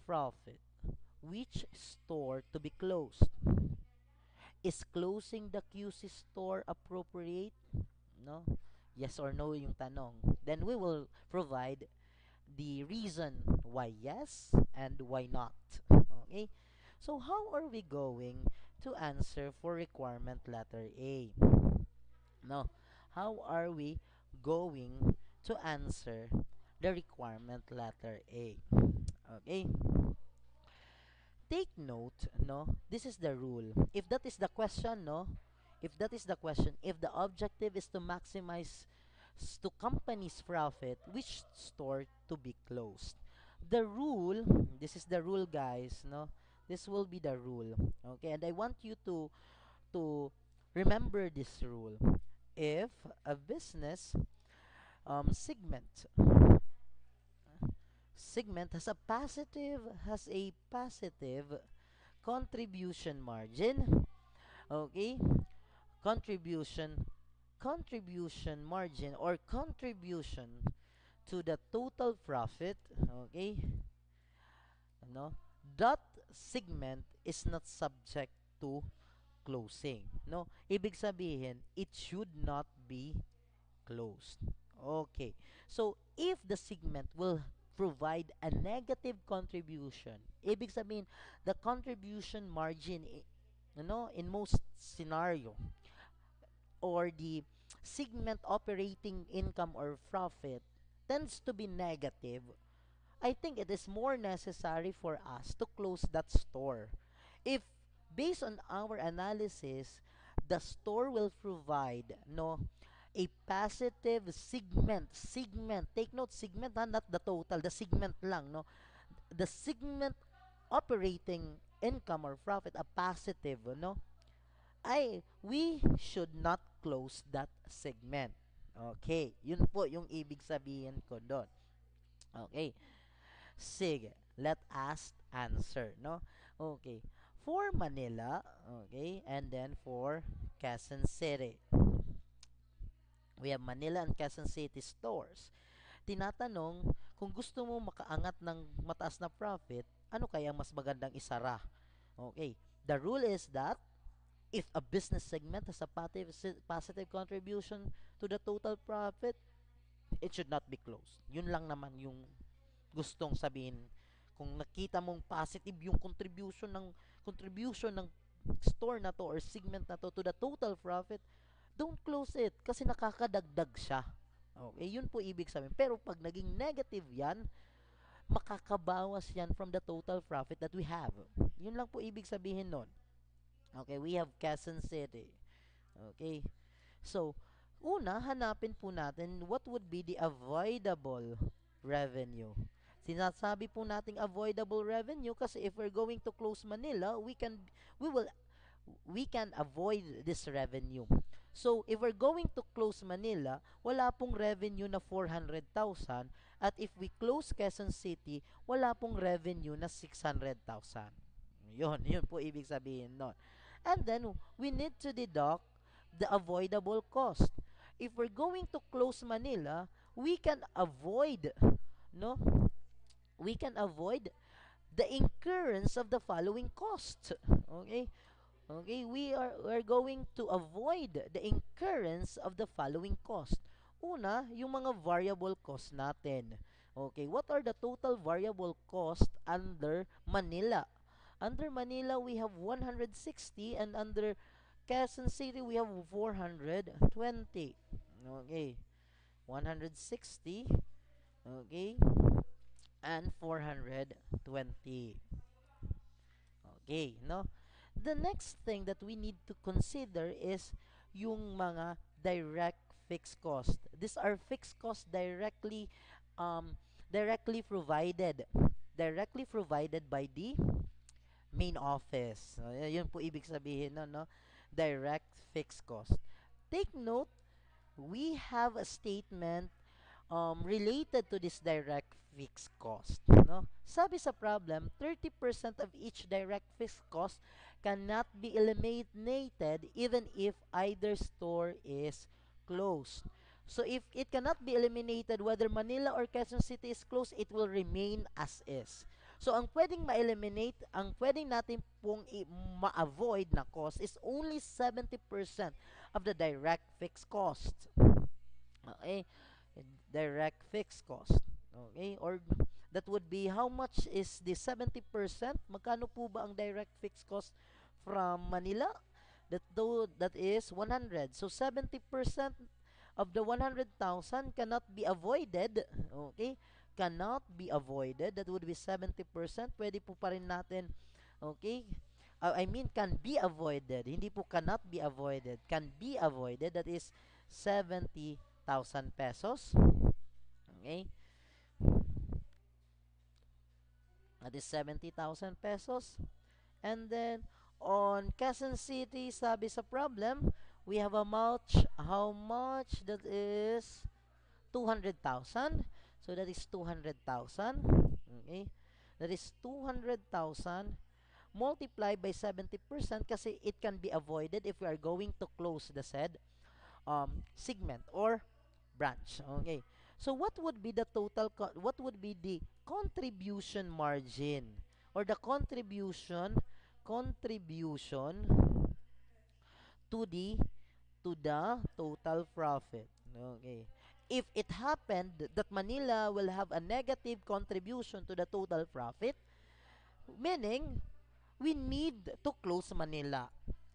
profit, which store to be closed? Is closing the QC store appropriate? No? Yes or no yung tanong. Then we will provide the reason why yes and why not. Okay? So how are we going to answer for requirement letter A? No. How are we going to answer the requirement letter A? Okay? Take note, no? This is the rule. If that is the question, no? If that is the question, if the objective is to maximize to company's profit, which store to be closed? The rule, this is the rule, guys, no? This will be the rule. Okay? And I want you to remember this rule. If a business segment has a positive contribution margin, okay, contribution margin or contribution to the total profit, okay, no, that segment is not subject to closing, no, ibig sabihin it should not be closed. Okay. So, if the segment will provide a negative contribution, ibig sabihin, the contribution margin, in most scenario, or the segment operating income or profit tends to be negative, I think it is more necessary for us to close that store. If based on our analysis, the store will provide no a positive segment, take note, segment ha, not the total, the segment lang, no, the segment operating income or profit a positive, no, ay we should not close that segment. Okay, yun po yung ibig sabihin ko doon. Okay. Sige, let us answer, no? Okay. For Manila, okay, and then for Quezon City. We have Manila and Quezon City stores. Tinatanong, kung gusto mo makaangat ng mataas na profit, ano kaya mas magandang isara? Okay. The rule is that if a business segment has a positive contribution to the total profit, it should not be closed. Yun lang naman yung gustong sabihin. Kung nakita mong positive yung contribution ng store na to or segment na to the total profit, don't close it kasi nakakadagdag siya. Okay, yun po ibig sabihin. Pero pag naging negative yan, makakabawas yan from the total profit that we have. Yun lang po ibig sabihin nun. Okay, we have Quezon City. Okay. So, una, hanapin po natin what would be the avoidable revenue. Sinasabi po nating avoidable revenue kasi if we're going to close Manila, we will we can avoid this revenue. So, if we're going to close Manila, wala pong revenue na 400,000 at if we close Quezon City, wala pong revenue na 600,000. Yun po ibig sabihin nun. And then, we need to deduct the avoidable cost. If we're going to close Manila, we can avoid, no? We can avoid the incurrence of the following costs. Okay? Okay, we're going to avoid the incurrence of the following cost. Una, yung mga variable cost natin. Okay, what are the total variable cost under Manila? Under Manila, we have 160 and under Quezon City, we have 420. Okay, 160, okay, and 420. Okay, no? The next thing that we need to consider is yung mga direct fixed cost. These are fixed costs directly provided by the main office. So, yun po ibig sabihin no? Direct fixed cost. Take note, we have a statement related to this direct fixed cost, no? Sabi sa problem, 30% of each direct fixed cost cannot be eliminated even if either store is closed. So if it cannot be eliminated whether Manila or Quezon City is closed, it will remain as is. So ang pwedeng ma-eliminate, ang pwedeng natin pong ma-avoid na cost is only 70% of the direct fixed cost. Okay? Direct fixed cost. Okay? Or that would be how much is the 70%? Magkano po ba ang direct fixed cost from Manila? That is 100. So 70% of the 100,000 cannot be avoided. Okay? Cannot be avoided. That would be 70%. Pwede po pa rin natin, okay? I mean, can be avoided. Hindi po cannot be avoided. Can be avoided. That is 70,000 pesos. Okay? That is 70,000 pesos. And then, on Quezon City, sabi sa problem, we have how much? That is 200,000. So, that is 200,000. Okay? That is 200,000 multiplied by 70% kasi it can be avoided if we are going to close the said segment or branch. Okay. So what would be the what would be the contribution margin or the contribution to the total profit. Okay. If it happened that Manila will have a negative contribution to the total profit, meaning we need to close Manila.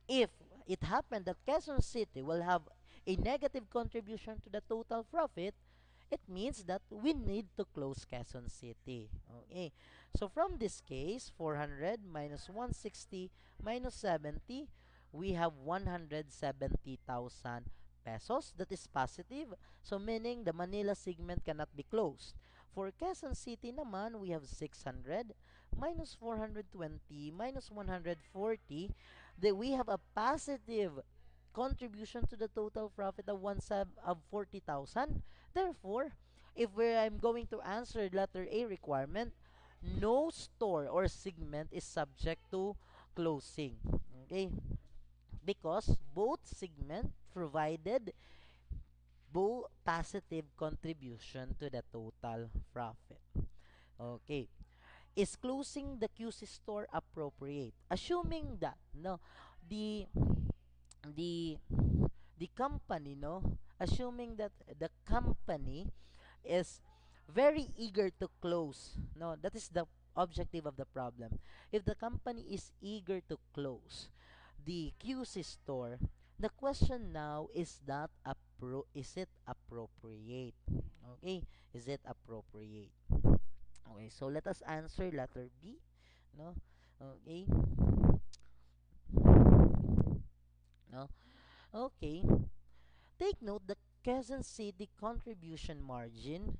If it happened that Quezon City will have a negative contribution to the total profit, it means that we need to close Quezon City. Okay. So from this case, 400 minus 160 minus 70, we have 170,000 pesos. That is positive. So meaning the Manila segment cannot be closed. For Quezon City naman, we have 600 minus 420 minus 140. We have a positive contribution to the total profit of 40,000. Therefore, if I'm going to answer letter A requirement, no store or segment is subject to closing. Okay? Because both segment provided both positive contribution to the total profit. Okay. Is closing the QC store appropriate? Assuming that no the the the company, no, assuming that the company is very eager to close, no, that is the objective of the problem. If the company is eager to close the QC store, the question now is that is it appropriate? Okay, is it appropriate? Okay, so let us answer letter B, no. Okay, no. Okay, take note the Quezon City contribution margin,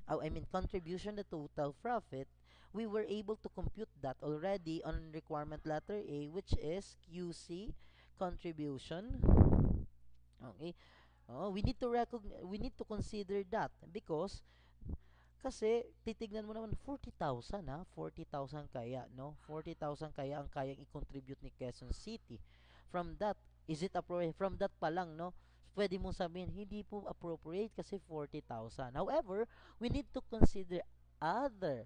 contribution to total profit, we were able to compute that already on requirement letter A, which is QC contribution. Okay. Oh, we need to consider that because kasi titignan mo naman 40,000 ha, 40,000 kaya, no? 40,000 kaya ang kayang i-contribute ni Quezon City. From that, is it appropriate? From that pa lang, no? Pwede mong sabihin, hindi po appropriate kasi 40,000. However, we need to consider other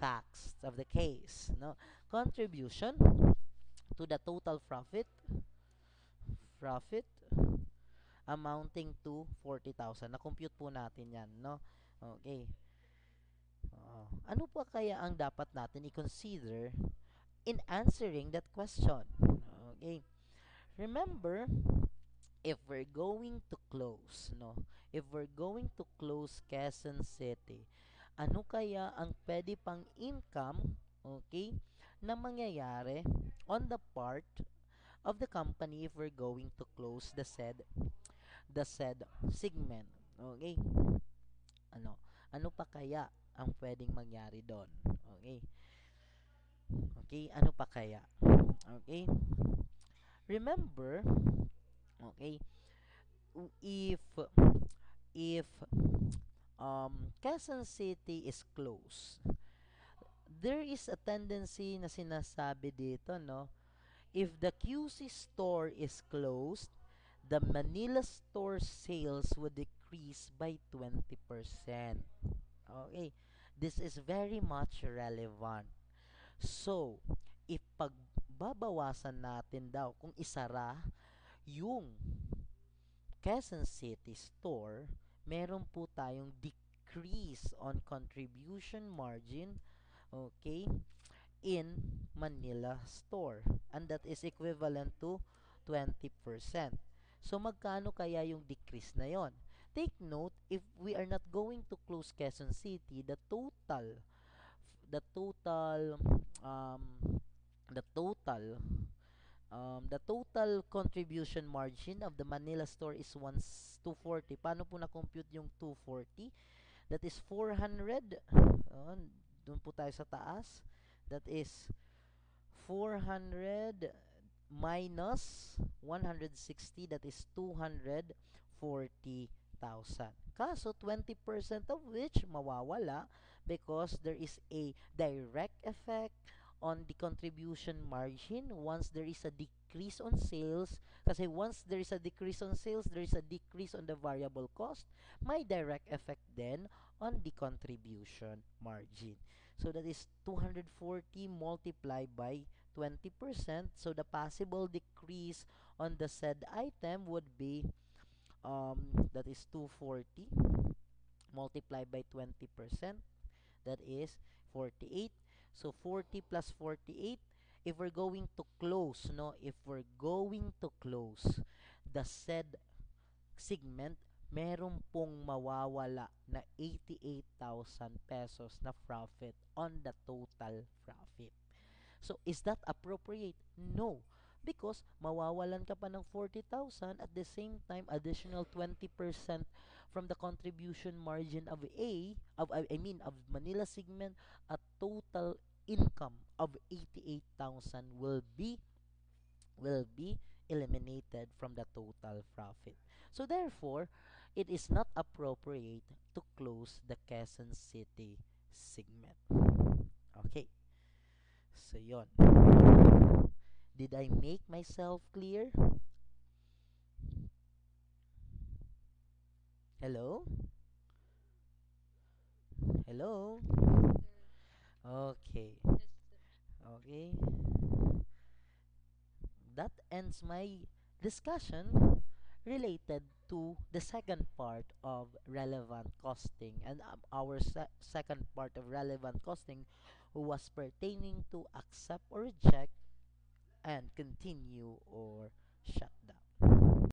facts of the case, no? Contribution to the total profit amounting to 40,000. Na-compute po natin 'yan, no? Okay. Ano pa kaya ang dapat natin i-consider in answering that question? Okay. Remember, if we're going to close, no? If we're going to close Quezon City, ano kaya ang pwede pang income, okay, na mangyayari on the part of the company if we're going to close the said segment? Okay? Ano pa kaya ang pwedeng mangyari doon? Okay? Okay, ano pa kaya? Okay? Remember, okay, if if Quezon City is close. There is a tendency na sinasabi dito, no? If the QC store is closed, the Manila store sales would decrease by 20%. Okay. This is very much relevant. So, if pagbabawasan natin daw kung isara yung Quezon City store, meron po tayong decrease on contribution margin, okay, in Manila store. And that is equivalent to 20%. So, magkano kaya yung decrease na yon? Take note, if we are not going to close Quezon City, the total, um, the total the total contribution margin of the Manila store is 240. Paano po na-compute yung 240? That is 400. Doon po tayo sa taas. That is 400 minus 160. That is 240,000. Kaso 20% of which mawawala because there is a direct effect on the contribution margin once there is a decrease on sales. Kasi once there is a decrease on sales, there is a decrease on the variable cost. May direct effect then on the contribution margin. So that is 240 multiplied by 20%. So the possible decrease on the said item would be that is 240 multiplied by 20%. That is 48. So 40 plus 48, if we're going to close, no, if we're going to close the said segment, meron pong mawawala na 88,000 pesos na profit on the total profit. So, is that appropriate? No. Because mawawalan ka pa ng 40,000 at the same time additional 20% from the contribution margin of of Manila segment, a total income of 88,000 will be eliminated from the total profit. So therefore, it is not appropriate to close the Quezon City segment. Okay. So yon. Did I make myself clear? Hello? Hello? Okay. Okay. That ends my discussion related to the second part of relevant costing. And our second part of relevant costing was pertaining to accept or reject and continue or shut